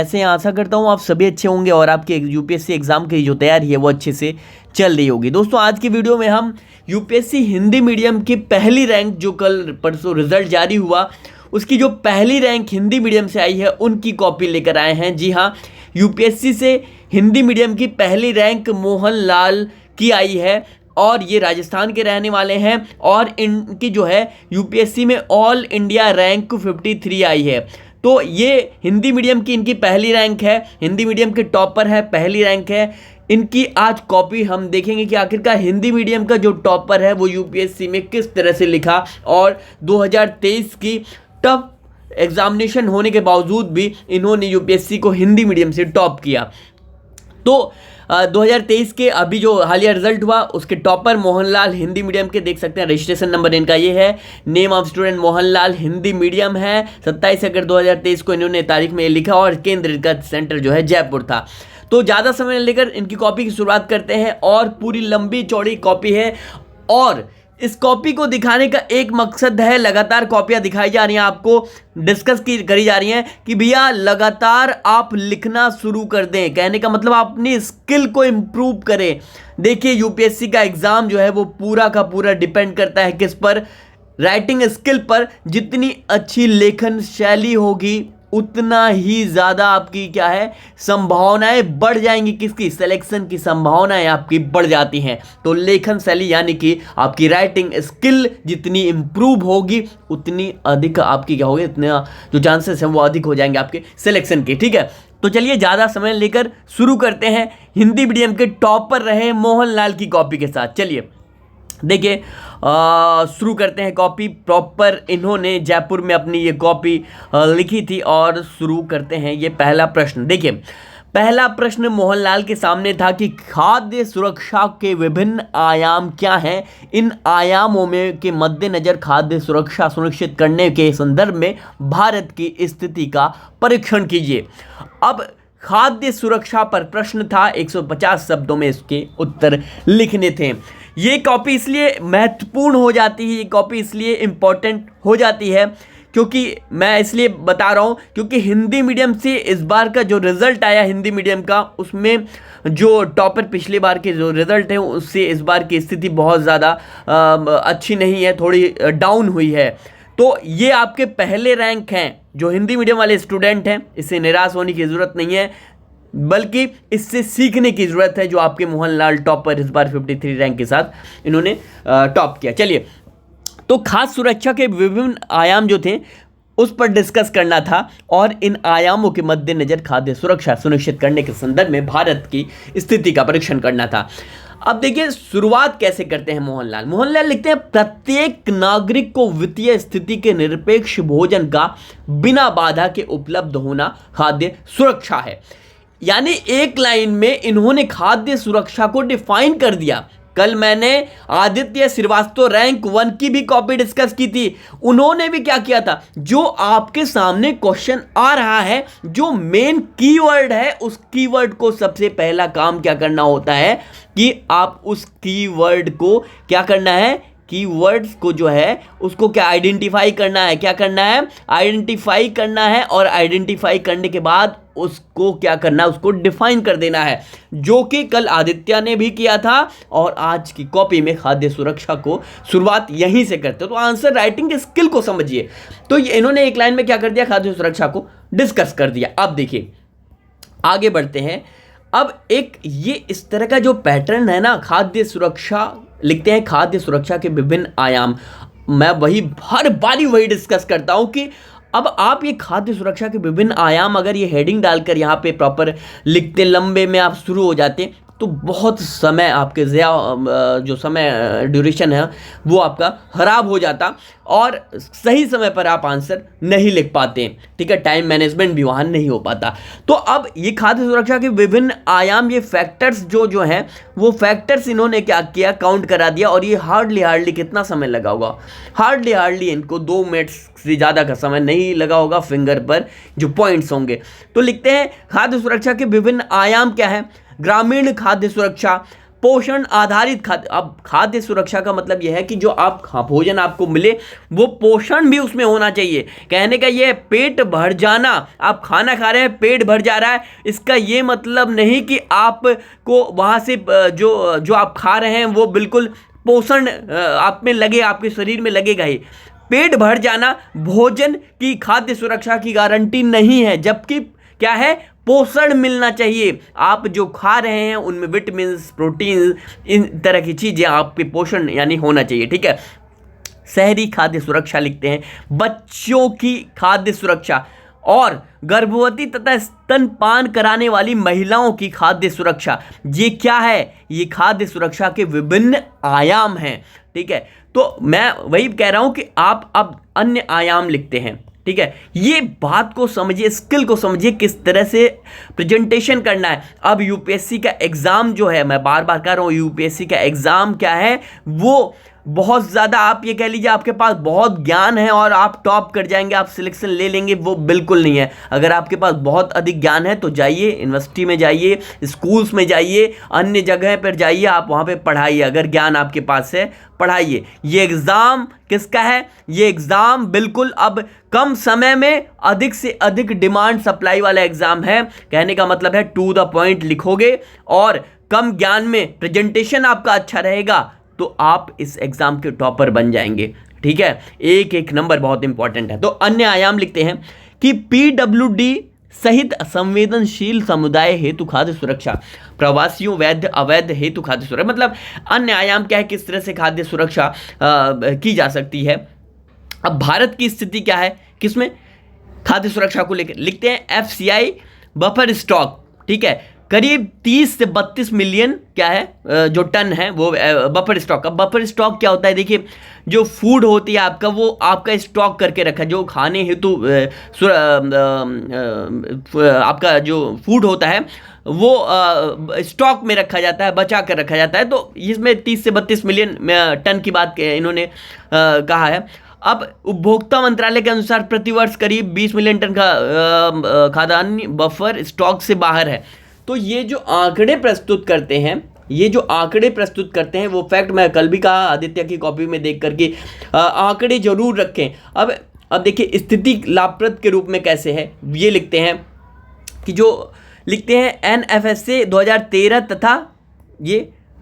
ऐसे आशा करता हूँ आप सभी अच्छे होंगे और आपके यूपीएससी एग्जाम की जो तैयारी है वो अच्छे से चल रही होगी। दोस्तों आज की वीडियो में हम यूपीएससी हिंदी मीडियम की पहली रैंक जो कल परसों रिजल्ट जारी हुआ उसकी जो पहली रैंक हिंदी मीडियम से आई है उनकी कॉपी लेकर आए हैं। जी हाँ, यूपीएससी से हिंदी मीडियम की पहली रैंक मोहन लाल की आई है और ये राजस्थान के रहने वाले हैं और इनकी जो है यूपीएससी में ऑल इंडिया रैंक 53 आई है। तो ये हिंदी मीडियम की इनकी पहली रैंक है, हिंदी मीडियम के टॉपर है, पहली रैंक है इनकी। आज कॉपी हम देखेंगे कि आखिरकार हिंदी मीडियम का जो टॉपर है वो यूपीएससी में किस तरह से लिखा और 2023 की टफ एग्जामिनेशन होने के बावजूद भी इन्होंने यूपीएससी को हिंदी मीडियम से टॉप किया। तो 2023 के अभी जो हालिया रिजल्ट हुआ उसके टॉपर मोहनलाल हिंदी मीडियम के देख सकते हैं। रजिस्ट्रेशन नंबर इनका ये है, name of student Mohanlal Hindi medium है। 27 अगस्त 2023 को इन्होंने तारीख में लिखा और केंद्र का सेंटर जो है जयपुर था। तो ज़्यादा समय लेकर इनकी कॉपी की शुरुआत करते हैं और पूरी लंबी चौड़ी कॉपी है और इस कॉपी को दिखाने का एक मकसद है, लगातार कॉपियां दिखाई जा रही हैं, आपको डिस्कस करी जा रही हैं कि भैया लगातार आप लिखना शुरू कर दें। कहने का मतलब आप अपनी स्किल को इम्प्रूव करें। देखिए यूपीएससी का एग्ज़ाम जो है वो पूरा का पूरा डिपेंड करता है किस पर, राइटिंग स्किल पर। जितनी अच्छी लेखन शैली होगी उतना ही ज़्यादा आपकी क्या है संभावनाएं बढ़ जाएंगी, किसकी, सिलेक्शन की संभावनाएं आपकी बढ़ जाती हैं। तो लेखन शैली यानी कि आपकी राइटिंग स्किल जितनी इम्प्रूव होगी उतनी अधिक आपकी क्या होगी, इतना जो चांसेस हैं वो अधिक हो जाएंगे आपके सिलेक्शन के। ठीक है, तो चलिए ज़्यादा समय लेकर शुरू करते हैं हिंदी मीडियम के टॉपर रहे मोहनलाल की कॉपी के साथ। चलिए देखिए शुरू करते हैं कॉपी। प्रॉपर इन्होंने जयपुर में अपनी ये कॉपी लिखी थी और शुरू करते हैं। ये पहला प्रश्न देखिए, पहला प्रश्न मोहनलाल के सामने था कि खाद्य सुरक्षा के विभिन्न आयाम क्या हैं। इन आयामों में के मद्देनजर खाद्य सुरक्षा सुनिश्चित करने के संदर्भ में भारत की स्थिति का परीक्षण कीजिए। अब खाद्य सुरक्षा पर प्रश्न था, 150 शब्दों में इसके उत्तर लिखने थे। ये कॉपी इसलिए महत्वपूर्ण हो जाती है, ये कॉपी इसलिए इम्पोर्टेंट हो जाती है क्योंकि मैं इसलिए बता रहा हूँ क्योंकि हिंदी मीडियम से इस बार का जो रिज़ल्ट आया हिंदी मीडियम का, उसमें जो टॉपर पिछले बार के जो रिज़ल्ट हैं उससे इस बार की स्थिति बहुत ज़्यादा अच्छी नहीं है, थोड़ी डाउन हुई है। तो ये आपके पहले रैंक हैं जो हिंदी मीडियम वाले स्टूडेंट हैं, इससे निराश होने की ज़रूरत नहीं है बल्कि इससे सीखने की ज़रूरत है। जो आपके मोहनलाल टॉपर इस बार 53 रैंक के साथ इन्होंने टॉप किया। चलिए, तो खाद्य सुरक्षा के विभिन्न आयाम जो थे उस पर डिस्कस करना था और इन आयामों के मद्देनजर खाद्य सुरक्षा सुनिश्चित करने के संदर्भ में भारत की स्थिति का परीक्षण करना था। अब देखिए शुरुआत कैसे करते हैं मोहनलाल। मोहनलाल लिखते हैं, प्रत्येक नागरिक को वित्तीय स्थिति के निरपेक्ष भोजन का बिना बाधा के उपलब्ध होना खाद्य सुरक्षा है। यानी एक लाइन में इन्होंने खाद्य सुरक्षा को डिफाइन कर दिया। कल मैंने आदित्य श्रीवास्तव रैंक 1 की भी कॉपी डिस्कस की थी, उन्होंने भी क्या किया था, जो आपके सामने क्वेश्चन आ रहा है जो मेन कीवर्ड है उस कीवर्ड को सबसे पहला काम क्या करना होता है कि आप उस कीवर्ड को क्या करना है, कीवर्ड्स को जो है उसको क्या आइडेंटिफाई करना है, क्या करना है, आइडेंटिफाई करना है और आइडेंटिफाई करने के बाद उसको क्या करना है, उसको डिफाइन कर देना है, जो कि कल आदित्य ने भी किया था और आज की कॉपी में खाद्य सुरक्षा को शुरुआत यहीं से करते हो। तो आंसर राइटिंग के स्किल को समझिए। तो ये इन्होंने एक लाइन में क्या कर दिया, खाद्य सुरक्षा को डिस्कस कर दिया। अब देखिए आगे बढ़ते हैं। अब एक ये इस तरह का जो पैटर्न है ना, खाद्य सुरक्षा लिखते हैं, खाद्य सुरक्षा के विभिन्न आयाम, मैं वही हर बारी वही डिस्कस करता हूं कि अब आप ये खाद्य सुरक्षा के विभिन्न आयाम अगर ये हेडिंग डालकर यहाँ पे प्रॉपर लिखते, लंबे में आप शुरू हो जाते तो बहुत समय आपके जो समय ड्यूरेशन है वो आपका खराब हो जाता और सही समय पर आप आंसर नहीं लिख पाते। ठीक है, टाइम मैनेजमेंट भी वहाँ नहीं हो पाता। तो अब ये खाद्य सुरक्षा के विभिन्न आयाम, ये फैक्टर्स जो हैं वो फैक्टर्स इन्होंने क्या किया, काउंट करा दिया और ये हार्डली कितना समय लगा होगा, हार्डली इनको 2 मिनट से ज़्यादा का समय नहीं लगा होगा फिंगर पर जो पॉइंट्स होंगे। तो लिखते हैं खाद्य सुरक्षा के विभिन्न आयाम क्या है, ग्रामीण खाद्य सुरक्षा, पोषण आधारित खाद्य। अब खाद्य सुरक्षा का मतलब यह है कि जो आप भोजन आपको मिले वो पोषण भी उसमें होना चाहिए। कहने का ये पेट भर जाना, आप खाना खा रहे हैं पेट भर जा रहा है, इसका ये मतलब नहीं कि आपको वहाँ से जो आप खा रहे हैं वो बिल्कुल पोषण आप में लगे, आपके शरीर में लगेगा ही। पेट भर जाना भोजन की खाद्य सुरक्षा की गारंटी नहीं है, जबकि क्या है, पोषण मिलना चाहिए। आप जो खा रहे हैं उनमें विटामिन, प्रोटीन, इन तरह की चीजें आपके पोषण यानी होना चाहिए, ठीक है। शहरी खाद्य सुरक्षा लिखते हैं, बच्चों की खाद्य सुरक्षा और गर्भवती तथा स्तनपान कराने वाली महिलाओं की खाद्य सुरक्षा। ये क्या है, ये खाद्य सुरक्षा के विभिन्न आयाम हैं, ठीक है। तो मैं वही कह रहा हूं कि आप अब अन्य आयाम लिखते हैं, ठीक है। ये बात को समझिए, स्किल को समझिए, किस तरह से प्रेजेंटेशन करना है। अब यूपीएससी का एग्जाम जो है, मैं बार बार कह रहा हूँ, यूपीएससी का एग्जाम क्या है, वो बहुत ज़्यादा, आप ये कह लीजिए आपके पास बहुत ज्ञान है और आप टॉप कर जाएंगे, आप सिलेक्शन ले लेंगे, वो बिल्कुल नहीं है। अगर आपके पास बहुत अधिक ज्ञान है तो जाइए यूनिवर्सिटी में, जाइए स्कूल्स में, जाइए अन्य जगह पर जाइए, आप वहाँ पे पढ़ाइए। अगर ज्ञान आपके पास है पढ़ाइए। ये एग्ज़ाम किसका है, ये एग्ज़ाम बिल्कुल अब कम समय में अधिक से अधिक डिमांड सप्लाई वाला एग्ज़ाम है। कहने का मतलब है टू द पॉइंट लिखोगे और कम ज्ञान में प्रेजेंटेशन आपका अच्छा रहेगा तो आप इस एग्जाम के टॉपर बन जाएंगे, ठीक है। एक एक नंबर बहुत इंपॉर्टेंट है। तो अन्य आयाम लिखते हैं कि पीडब्ल्यूडी सहित संवेदनशील समुदाय हेतु खाद्य सुरक्षा, प्रवासियों, वैध अवैध हेतु खाद्य सुरक्षा। मतलब अन्य आयाम क्या है, किस तरह से खाद्य सुरक्षा की जा सकती है। अब भारत की स्थिति क्या है किसमें, खाद्य सुरक्षा को लेकर लिखते हैं एफसीआई बफर स्टॉक, ठीक है। करीब 30 से 32 मिलियन क्या है जो टन है वो बफर स्टॉक। अब बफर स्टॉक क्या होता है, देखिए जो फूड होती है आपका, वो आपका स्टॉक करके रखा, जो खाने हेतु आपका जो फूड होता है वो स्टॉक में रखा जाता है, बचा कर रखा जाता है। तो इसमें 30 से 32 मिलियन टन की बात इन्होंने कहा है। अब उपभोक्ता मंत्रालय के अनुसार प्रतिवर्ष करीब 20 मिलियन टन का खाद्यान्न बफर स्टॉक से बाहर है। तो ये जो आंकड़े प्रस्तुत करते हैं, ये जो आंकड़े प्रस्तुत करते हैं वो फैक्ट, मैं कल भी कहा आदित्य की कॉपी में देख करके आंकड़े जरूर रखें। अब देखिए स्थिति लाभप्रद के रूप में कैसे है, ये लिखते हैं कि जो लिखते हैं एनएफएसए 2013 तथा ये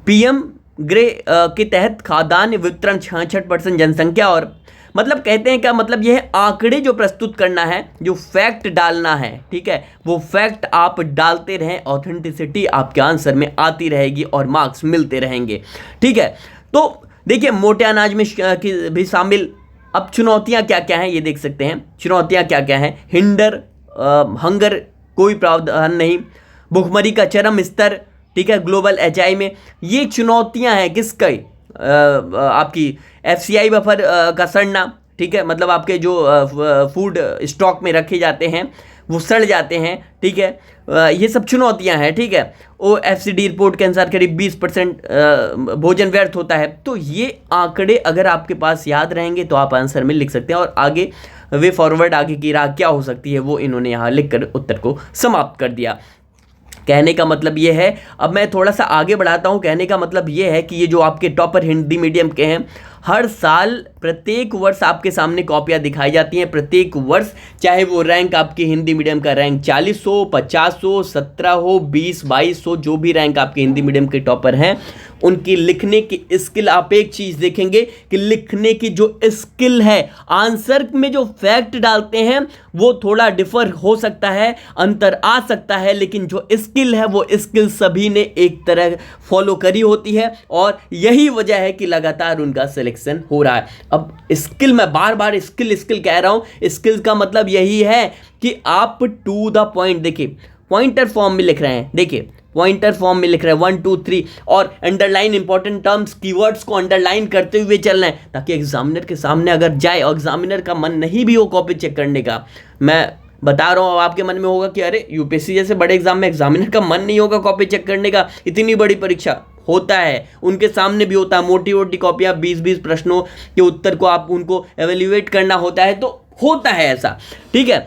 पीएम ग्रे के तहत खाद्यान्न वितरण 66% जनसंख्या, और मतलब कहते हैं क्या, मतलब यह आंकड़े जो प्रस्तुत करना है, जो फैक्ट डालना है, ठीक है, वो फैक्ट आप डालते रहें, ऑथेंटिसिटी आपके आंसर में आती रहेगी और मार्क्स मिलते रहेंगे, ठीक है। तो देखिए मोटे अनाज में भी शामिल। अब चुनौतियां क्या क्या हैं ये देख सकते हैं, चुनौतियां क्या क्या हैं। हंगर कोई प्रावधान नहीं, भुखमरी का चरम स्तर, ठीक है, ग्लोबल एचआई में, ये चुनौतियां हैं किसका, आपकी एफसीआई बफर का सड़ना, ठीक है, मतलब आपके जो फूड स्टॉक में रखे जाते हैं वो सड़ जाते हैं, ठीक है, ये सब चुनौतियां हैं, ठीक है। ओएफसीडी रिपोर्ट के अनुसार करीब 20% भोजन व्यर्थ होता है। तो ये आंकड़े अगर आपके पास याद रहेंगे तो आप आंसर में लिख सकते हैं, और आगे वे फॉरवर्ड, आगे की राह क्या हो सकती है वो इन्होंने यहाँ लिखकर उत्तर को समाप्त कर दिया। कहने का मतलब ये है, अब मैं थोड़ा सा आगे बढ़ाता हूँ। कहने का मतलब ये है कि ये जो आपके टॉपर हिंदी मीडियम के हैं, हर साल प्रत्येक वर्ष आपके सामने कॉपियाँ दिखाई जाती हैं, प्रत्येक वर्ष, चाहे वो रैंक आपके हिंदी मीडियम का रैंक 40 हो, 50 हो, 17 हो, 20, 22 हो, जो भी रैंक आपके हिंदी मीडियम के टॉपर हैं, उनकी लिखने की स्किल, आप एक चीज़ देखेंगे कि लिखने की जो स्किल है, आंसर में जो फैक्ट डालते हैं वो थोड़ा डिफर हो सकता है, अंतर आ सकता है, लेकिन जो स्किल है वो स्किल सभी ने एक तरह फॉलो करी होती है, और यही वजह है कि लगातार उनका सिलेक्शन हो रहा है। अब स्किल, मैं बार बार स्किल कह रहा हूं, स्किल का मतलब यही है कि आप टू द पॉइंट, देखिए पॉइंटर फॉर्म में लिख रहे हैं, देखिए पॉइंटर फॉर्म में लिख रहे हैं 1 2 3, और अंडरलाइन इंपॉर्टेंट टर्म्स, कीवर्ड्स को अंडरलाइन करते हुए चलना है, ताकि एग्जामिनर के सामने अगर जाए और एग्जामिनर का मन नहीं भी हो कॉपी चेक करने का, मैं बता रहा हूँ, आपके मन में होगा कि अरे यूपीएससी जैसे बड़े एग्जाम में एग्जामिनर का मन नहीं होगा कॉपी चेक करने का, इतनी बड़ी परीक्षा, होता है, उनके सामने भी होता है, मोटी मोटी कॉपियाँ 20-20 प्रश्नों के उत्तर को आप उनको एवेल्युएट करना होता है, तो होता है ऐसा, ठीक है।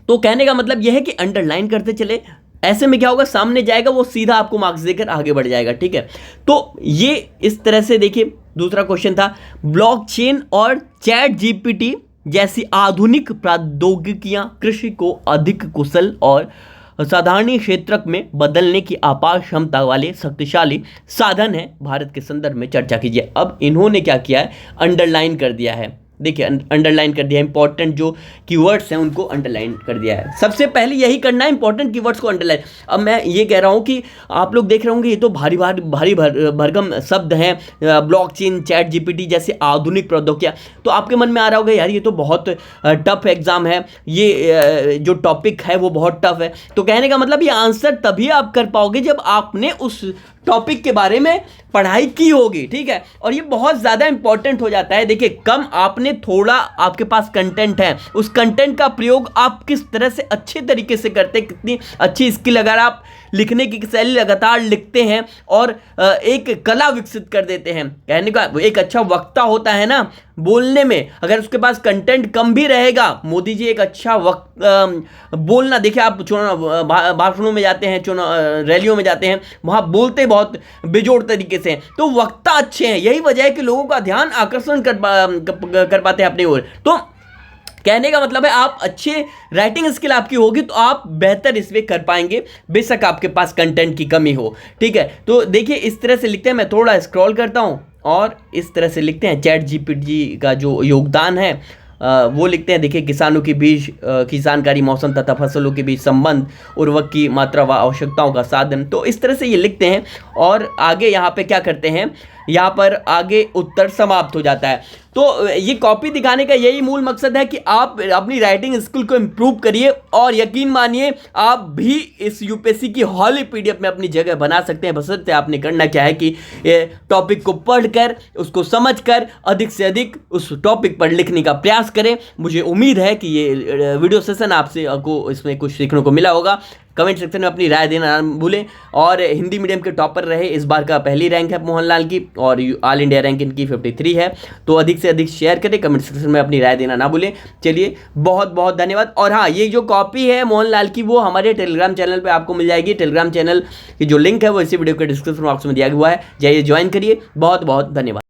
तो कहने का मतलब यह है कि अंडरलाइन करते चले, ऐसे में क्या होगा, सामने जाएगा वो सीधा आपको मार्क्स देकर आगे बढ़ जाएगा, ठीक है। तो ये इस तरह से देखिए। दूसरा क्वेश्चन था, ब्लॉकचेन और चैट जीपीटी जैसी आधुनिक प्रौद्योगिकियां कृषि को अधिक कुशल और साधारण क्षेत्र में बदलने की अपार क्षमता वाले शक्तिशाली साधन है, भारत के संदर्भ में चर्चा कीजिए। अब इन्होंने क्या किया है, अंडरलाइन कर दिया है। देखिए अंडरलाइन कर दिया, इंपॉर्टेंट जो कीवर्ड्स हैं उनको अंडरलाइन कर दिया है। सबसे पहले यही करना है, इंपॉर्टेंट कीवर्ड्स को अंडरलाइन। अब मैं ये कह रहा हूँ कि आप लोग देख रहे होंगे ये तो भारी भरगम शब्द हैं, ब्लॉकचेन, चैट जीपीटी जैसे आधुनिक प्रौद्योगिकियां, तो आपके मन में आ रहा होगा यार ये तो बहुत टफ एग्जाम है, ये जो टॉपिक है वो बहुत टफ है। तो कहने का मतलब ये आंसर तभी आप कर पाओगे जब आपने उस टॉपिक के बारे में पढ़ाई की होगी, ठीक है। और ये बहुत ज़्यादा इंपॉर्टेंट हो जाता है। देखिए कम आपने, थोड़ा आपके पास कंटेंट है, उस कंटेंट का प्रयोग आप किस तरह से अच्छे तरीके से करते हैं, कितनी अच्छी स्किल, अगर आप लिखने की शैली लगातार लिखते हैं और एक कला विकसित कर देते हैं। कहने का एक अच्छा वक्ता होता है ना बोलने में, अगर उसके पास कंटेंट कम भी रहेगा, मोदी जी एक अच्छा बोलना, देखिए आप भाषणों में जाते हैं, रैलियों में जाते हैं, वहाँ बोलते बहुत बेजोड़ तरीके से हैं, तो वक्ता अच्छे हैं। यही वजह है कि लोगों का ध्यान आकर्षण कर पाते हैं अपनी ओर। तो कहने का मतलब है आप अच्छे राइटिंग स्किल आपकी होगी तो आप बेहतर इसमें कर पाएंगे, बेशक आपके पास कंटेंट की कमी हो, ठीक है। तो देखिए इस तरह से लिखते हैं, मैं थोड़ा स्क्रॉल करता हूँ और इस तरह से लिखते हैं। चैट जीपीटी का जो योगदान है वो लिखते हैं। देखिए किसानों के बीच की जानकारी, मौसम तथा फसलों के बीच संबंध, उर्वरक की मात्रा व आवश्यकताओं का साधन, तो इस तरह से ये लिखते हैं। और आगे यहाँ पे क्या करते हैं, यहाँ पर आगे उत्तर समाप्त हो जाता है। तो ये कॉपी दिखाने का यही मूल मकसद है कि आप अपनी राइटिंग स्किल को इम्प्रूव करिए और यकीन मानिए आप भी इस यूपीएससी की हॉली पीडीएफ में अपनी जगह बना सकते हैं। बशर्ते आपने करना क्या है कि टॉपिक को पढ़कर, उसको समझकर अधिक से अधिक उस टॉपिक पर लिखने का प्रयास करें। मुझे उम्मीद है कि ये वीडियो सेशन आपको इसमें कुछ सीखने को मिला होगा। कमेंट सेक्शन में अपनी राय देना ना भूलें। और हिंदी मीडियम के टॉपर रहे, इस बार का पहली रैंक है मोहनलाल की और ऑल इंडिया रैंक इनकी 53 है। तो अधिक से अधिक शेयर करें, कमेंट सेक्शन में अपनी राय देना ना भूलें। चलिए बहुत बहुत धन्यवाद। और हाँ, ये जो कॉपी है मोहनलाल की वो हमारे टेलीग्राम चैनल पर आपको मिल जाएगी। टेलीग्राम चैनल की जो लिंक है वो इसी वीडियो के डिस्क्रिप्शन बॉक्स में दिया हुआ है, जाइए ज्वाइन करिए। बहुत बहुत धन्यवाद।